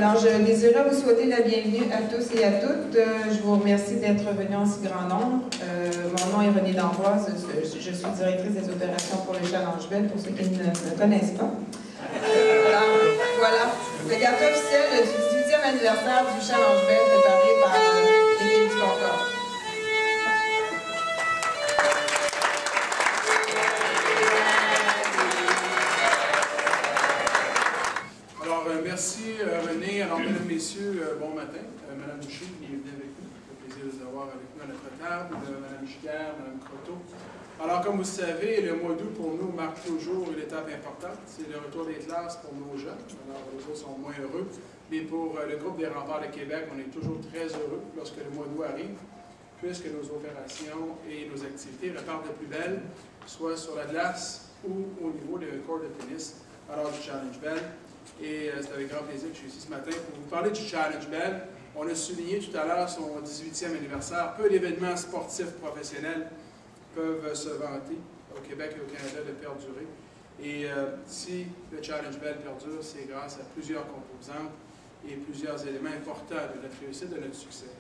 Alors, je désirais vous souhaiter la bienvenue à tous et à toutes. Je vous remercie d'être venus en si grand nombre. Mon nom est Renée D'Amboise. Je suis directrice des opérations pour le Challenge Bell, pour ceux qui ne me connaissent pas. Alors, voilà, le gâteau officiel du 18e anniversaire du Challenge Bell préparé par l'équipe du Concorde. Merci René. Alors, mesdames, messieurs, bon matin. Madame Boucher qui est venue avec nous. Ça fait plaisir de vous avoir avec nous à notre table. Madame Giguère, Madame Croteau. Alors, comme vous le savez, le mois d'août pour nous marque toujours une étape importante. C'est le retour des classes pour nos jeunes. Alors, les autres sont moins heureux. Mais pour le groupe des Remparts de Québec, on est toujours très heureux lorsque le mois d'août arrive, puisque nos opérations et nos activités repartent de plus belle, soit sur la glace ou au niveau des cours de tennis, alors du Challenge Bell. Et c'est avec grand plaisir que je suis ici ce matin pour vous parler du Challenge Bell. On a souligné tout à l'heure son 18e anniversaire. Peu d'événements sportifs professionnels peuvent se vanter au Québec et au Canada de perdurer. Et si le Challenge Bell perdure, c'est grâce à plusieurs composantes et plusieurs éléments importants de notre réussite, de notre succès.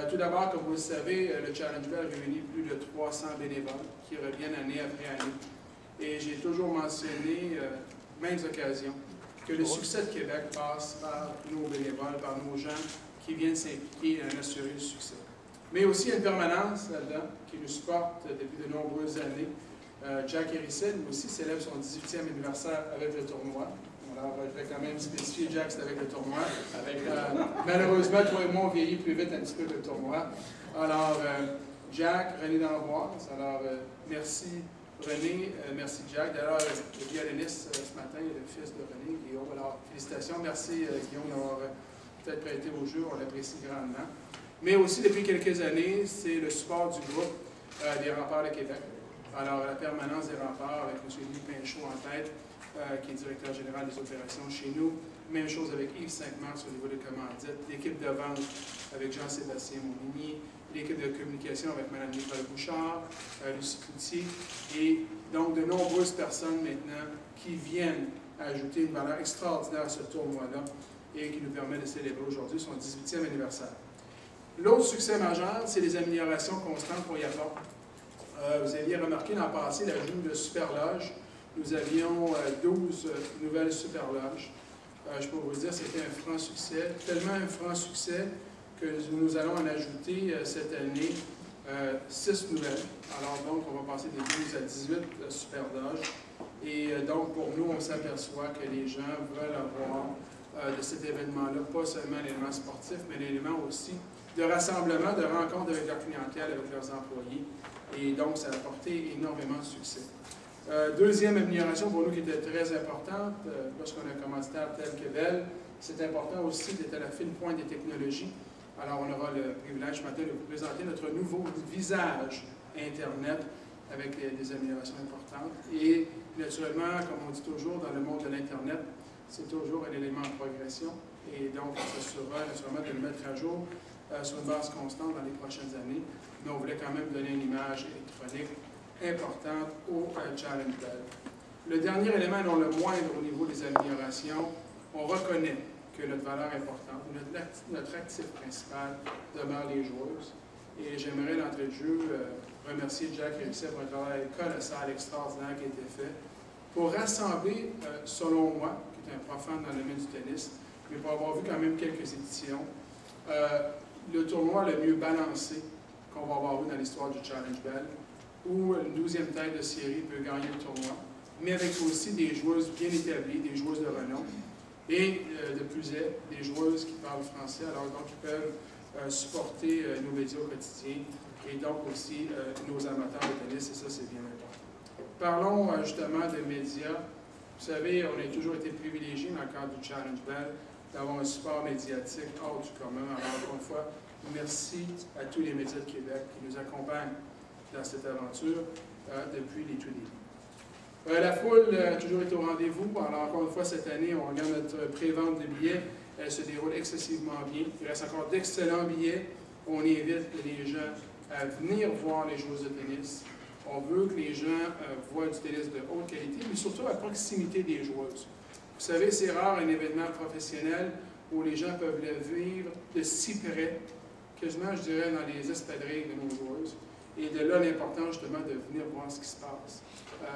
Tout d'abord, comme vous le savez, le Challenge Bell réunit plus de 300 bénévoles qui reviennent année après année. Et j'ai toujours mentionné, maintes occasions, que le succès de Québec passe par nos bénévoles, par nos gens qui viennent s'impliquer et en assurer le succès. Mais aussi, il y a une permanence là-dedans qui nous supporte depuis de nombreuses années. Jack Harrison, lui aussi, célèbre son 18e anniversaire avec le tournoi. Alors, je vais quand même spécifier, Jack, c'est avec le tournoi. Malheureusement, toi et moi, on vieillit plus vite un petit peu que le tournoi. Alors, Jack, René D'Amboise, alors merci René, merci Jack. D'ailleurs, le violoniste ce matin est le fils de René, Guillaume. Alors, félicitations. Merci Guillaume d'avoir peut-être prêté au jeu. On l'apprécie grandement. Mais aussi, depuis quelques années, c'est le support du groupe des Remparts de Québec. Alors, la permanence des Remparts avec M. Louis Pinchot en tête, qui est directeur général des opérations chez nous. Même chose avec Yves Saint-Mars au niveau des commandites. L'équipe de vente avec Jean-Sébastien Montmigny. L'équipe de communication avec Mme Nicole Bouchard, Lucie Cloutier, et donc de nombreuses personnes maintenant qui viennent ajouter une valeur extraordinaire à ce tournoi-là et qui nous permet de célébrer aujourd'hui son 18e anniversaire. L'autre succès majeur, c'est les améliorations constantes qu'on y apporte. Vous aviez remarqué l'an passé l'ajout de superloges. Nous avions 12 nouvelles superloges. Je peux vous dire, c'était un franc succès, tellement un franc succès que nous allons en ajouter cette année 6 nouvelles. Alors donc, on va passer des 12 à 18 superloges. Et donc, pour nous, on s'aperçoit que les gens veulent avoir de cet événement-là, pas seulement l'élément sportif, mais l'élément aussi de rassemblement, de rencontre avec leur clientèle, avec leurs employés. Et donc, ça a apporté énormément de succès. Deuxième amélioration pour nous qui était très importante, lorsqu'on a commencé à tel que Bell, c'est important aussi d'être à la fine pointe des technologies. Alors, on aura le privilège ce matin de vous présenter notre nouveau visage Internet avec des améliorations importantes. Et naturellement, comme on dit toujours, dans le monde de l'Internet, c'est toujours un élément en progression. Et donc, on s'assurera naturellement de le mettre à jour sur une base constante dans les prochaines années. Mais on voulait quand même donner une image électronique importante au Challenge Bell. Le dernier élément, non le moindre au niveau des améliorations, on reconnaît que notre valeur importante, notre actif principal demeure les joueuses. Et j'aimerais, d'entrée de jeu, remercier Jack Harrison pour un travail colossal, extraordinaire qui a été fait, pour rassembler, selon moi, qui est un profane dans le domaine du tennis, mais pour avoir vu quand même quelques éditions, le tournoi le mieux balancé qu'on va avoir vu dans l'histoire du Challenge Bell, où une 12e tête de série peut gagner le tournoi, mais avec aussi des joueuses bien établies, des joueuses de renom, et de plus est, des joueuses qui parlent français, alors donc qui peuvent supporter nos médias au quotidien, et donc aussi nos amateurs de tennis, et ça c'est bien important. Parlons justement de médias. Vous savez, on a toujours été privilégiés dans le cadre du Challenge Bell d'avoir un support médiatique hors du commun. Alors encore une fois, merci à tous les médias de Québec qui nous accompagnent dans cette aventure depuis les tout débuts. La foule a toujours été au rendez-vous. Alors, encore une fois, cette année, on regarde notre pré-vente de billets. Elle se déroule excessivement bien. Il reste encore d'excellents billets. On invite les gens à venir voir les joueuses de tennis. On veut que les gens voient du tennis de haute qualité, mais surtout à proximité des joueuses. Vous savez, c'est rare un événement professionnel où les gens peuvent le vivre de si près, quasiment, je dirais, dans les espadrilles de nos joueuses. Et de là, l'importance, justement, de venir voir ce qui se passe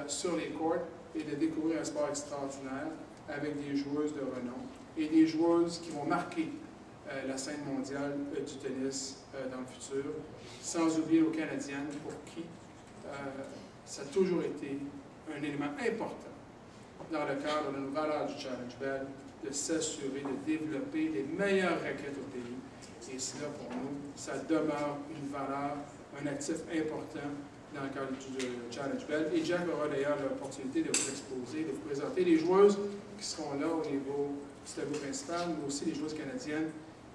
sur les courts et de découvrir un sport extraordinaire avec des joueuses de renom et des joueuses qui vont marquer la scène mondiale du tennis dans le futur, sans oublier aux Canadiennes pour qui ça a toujours été un élément important dans le cadre de nos valeurs du Challenge Bell, de s'assurer de développer les meilleures raquettes au pays. Et cela, pour nous, ça demeure une valeur, un actif important dans le cadre du Challenge Bell. Et Jack aura d'ailleurs l'opportunité de vous exposer, de vous présenter les joueuses qui seront là au niveau du tableau principal, mais aussi les joueuses canadiennes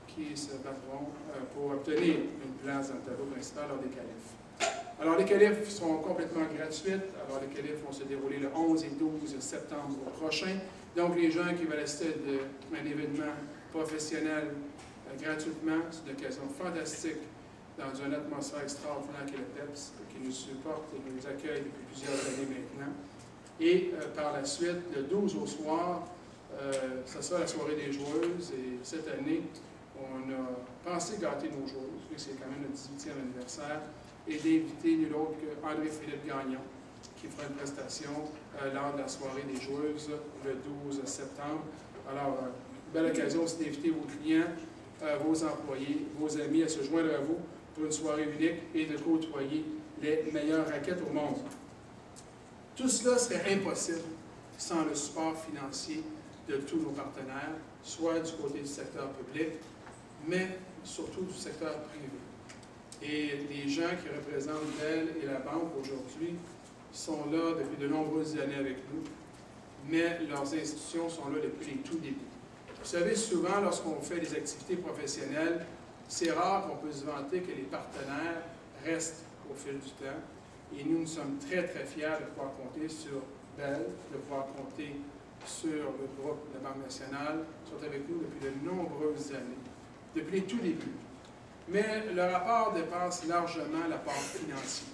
qui se battront pour obtenir une place dans le tableau principal lors des qualifs. Alors, les qualifs sont complètement gratuites. Alors, les qualifs vont se dérouler le 11 et 12 septembre prochain. Donc, les gens qui veulent assister à un événement professionnel gratuitement, c'est une occasion fantastique dans une atmosphère extraordinaire qui est le PEPS, qui nous supporte et nous accueille depuis plusieurs années maintenant. Et par la suite, le 12 au soir, ça sera la soirée des joueuses. Et cette année, on a pensé gâter nos joueuses, vu que c'est quand même notre 18e anniversaire, et d'inviter nul autre qu'André-Philippe Gagnon, qui fera une prestation lors de la soirée des joueuses le 12 septembre. Alors, belle occasion aussi d'inviter vos clients, vos employés, vos amis à se joindre à vous pour une soirée unique et de côtoyer les meilleures raquettes au monde. Tout cela serait impossible sans le support financier de tous nos partenaires, soit du côté du secteur public, mais surtout du secteur privé. Et les gens qui représentent Bell et la banque aujourd'hui sont là depuis de nombreuses années avec nous, mais leurs institutions sont là depuis les tout débuts. Vous savez, souvent, lorsqu'on fait des activités professionnelles, c'est rare qu'on peut se vanter que les partenaires restent au fil du temps. Et nous sommes très, très fiers de pouvoir compter sur Bell, de pouvoir compter sur le groupe de la Banque nationale, qui sont avec nous depuis de nombreuses années, depuis les tout débuts. Mais le rapport dépasse largement l'apport financier.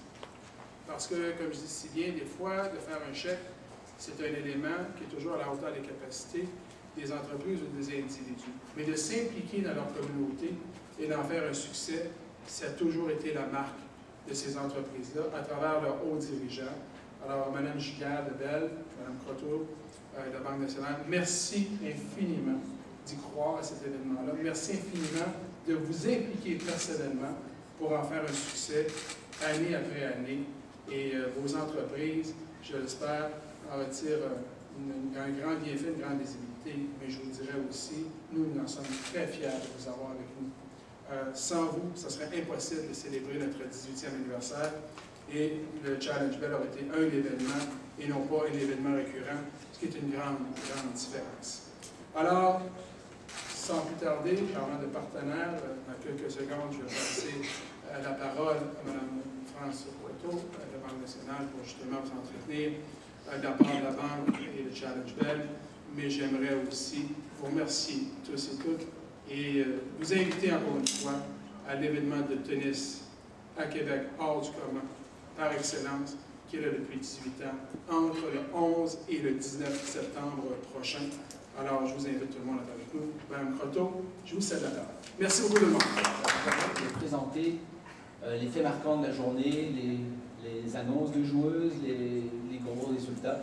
Parce que, comme je dis si bien, des fois, de faire un chèque, c'est un élément qui est toujours à la hauteur des capacités des entreprises ou des individus. Mais de s'impliquer dans leur communauté et d'en faire un succès, ça a toujours été la marque de ces entreprises-là, à travers leurs hauts dirigeants. Alors, Mme Giguère de Bell, Mme Croteau de la Banque nationale, merci infiniment d'y croire à cet événement-là. Merci infiniment de vous impliquer personnellement pour en faire un succès année après année. Et vos entreprises, je l'espère, en retirent un grand bienfait, une grande visibilité. Mais je vous dirais aussi, nous en sommes très fiers de vous avoir avec nous. Sans vous, ce serait impossible de célébrer notre 18e anniversaire. Et le Challenge Bell aurait été un événement et non pas un événement récurrent, ce qui est une grande, grande différence. Alors, sans plus tarder, parlant de partenaires, dans quelques secondes, je vais passer la parole à Mme France Poitou, de la Banque nationale, pour justement vous entretenir de la part de la Banque et le Challenge Bell. Mais j'aimerais aussi vous remercier tous et toutes et vous inviter encore une fois à l'événement de tennis à Québec, hors du commun, par excellence, qui est là depuis 18 ans, entre le 11 et le 19 septembre prochain. Alors, je vous invite tout le monde à être avec nous. Mme Croteau, je vous cède la parole. Merci beaucoup tout le monde. Je vais présenter les faits marquants de la journée, les annonces de joueuses, les gros résultats.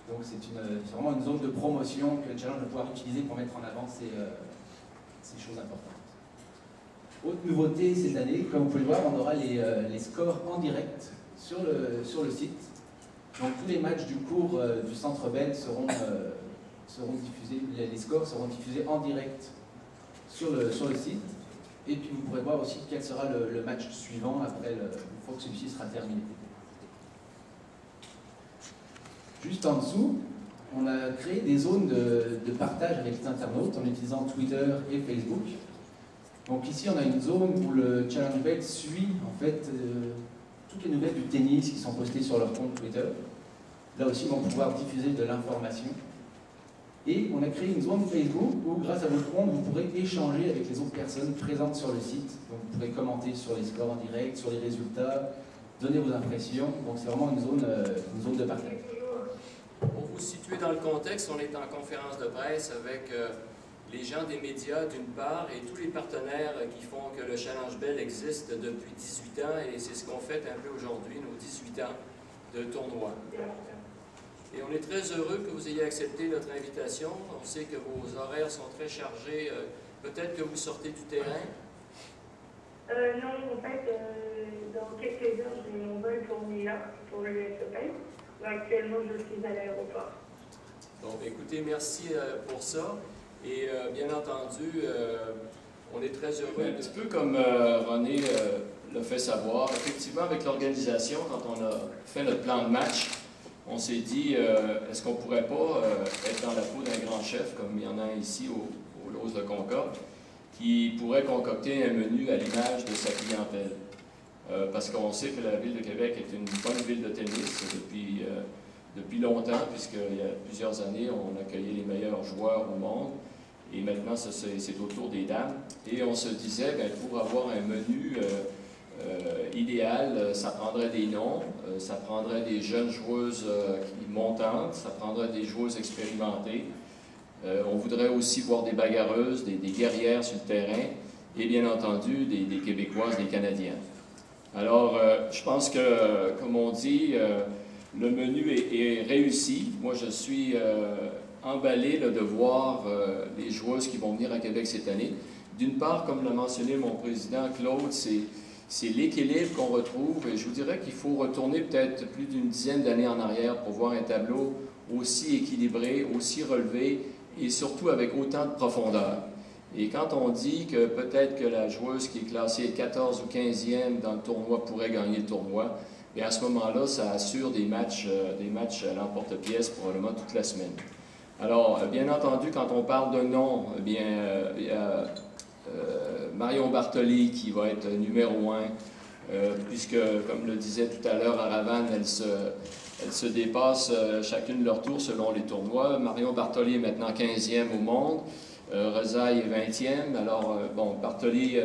Donc c'est vraiment une zone de promotion que le Challenge va pouvoir utiliser pour mettre en avant ces choses importantes. Autre nouveauté cette année, comme vous pouvez le voir, on aura les scores en direct sur le site. Donc tous les matchs du cours du Centre Bell seront diffusés, les scores seront diffusés en direct sur le site. Et puis vous pourrez voir aussi quel sera le match suivant après une fois que celui-ci sera terminé. Juste en dessous, on a créé des zones de partage avec les internautes en utilisant Twitter et Facebook. Donc ici, on a une zone où le Challenge Bell suit en fait toutes les nouvelles du tennis qui sont postées sur leur compte Twitter. Là aussi, ils vont pouvoir diffuser de l'information. Et on a créé une zone Facebook où, grâce à votre compte, vous pourrez échanger avec les autres personnes présentes sur le site. Donc vous pourrez commenter sur les scores en direct, sur les résultats, donner vos impressions. Donc c'est vraiment une zone de partage. Pour vous situer dans le contexte, on est en conférence de presse avec les gens des médias d'une part et tous les partenaires qui font que le Challenge Bell existe depuis 18 ans et c'est ce qu'on fait un peu aujourd'hui, nos 18 ans de tournoi. Et on est très heureux que vous ayez accepté notre invitation. On sait que vos horaires sont très chargés. Peut-être que vous sortez du terrain? Non, en fait, dans quelques heures, j'ai mon vol pour New York, pour le US Open. Actuellement, je suis à l'aéroport. Bon, écoutez, merci pour ça. Et bien entendu, on est très heureux. Un petit peu comme René l'a fait savoir, effectivement, avec l'organisation, quand on a fait notre plan de match, on s'est dit, est-ce qu'on ne pourrait pas être dans la peau d'un grand chef, comme il y en a ici au Lose de Concorde, qui pourrait concocter un menu à l'image de sa clientèle. Parce qu'on sait que la Ville de Québec est une bonne ville de tennis depuis longtemps, puisqu'il y a plusieurs années, on accueillait les meilleurs joueurs au monde. Et maintenant, c'est au tour des dames. Et on se disait, bien, pour avoir un menu idéal, ça prendrait des noms, ça prendrait des jeunes joueuses montantes, ça prendrait des joueuses expérimentées. On voudrait aussi voir des bagarreuses, des guerrières sur le terrain, et bien entendu, des Québécoises, des Canadiens. Alors, je pense que, comme on dit, le menu est réussi. Moi, je suis emballé de voir les joueuses qui vont venir à Québec cette année. D'une part, comme l'a mentionné mon président Claude, c'est l'équilibre qu'on retrouve. Et je vous dirais qu'il faut retourner peut-être plus d'une dizaine d'années en arrière pour voir un tableau aussi équilibré, aussi relevé et surtout avec autant de profondeur. Et quand on dit que peut-être que la joueuse qui est classée 14 ou 15e dans le tournoi pourrait gagner le tournoi, bien à ce moment-là, ça assure des matchs à l'emporte-pièce probablement toute la semaine. Alors, bien entendu, quand on parle de nom, eh bien, il y a Marion Bartoli qui va être numéro 1, puisque, comme le disait tout à l'heure Aravan, elles se dépassent chacune leur tour selon les tournois. Marion Bartoli est maintenant 15e au monde, Rezaï est 20e. Alors, bon, Bartoli,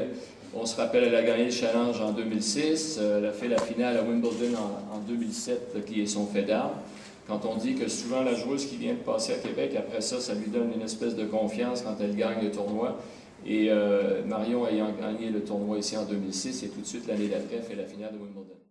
on se rappelle, elle a gagné le Challenge en 2006, elle a fait la finale à Wimbledon en 2007, qui est son fait d'armes. Quand on dit que souvent la joueuse qui vient de passer à Québec, après ça, ça lui donne une espèce de confiance quand elle gagne le tournoi. Et Marion ayant gagné le tournoi ici en 2006, et tout de suite l'année d'après, fait la finale de Wimbledon.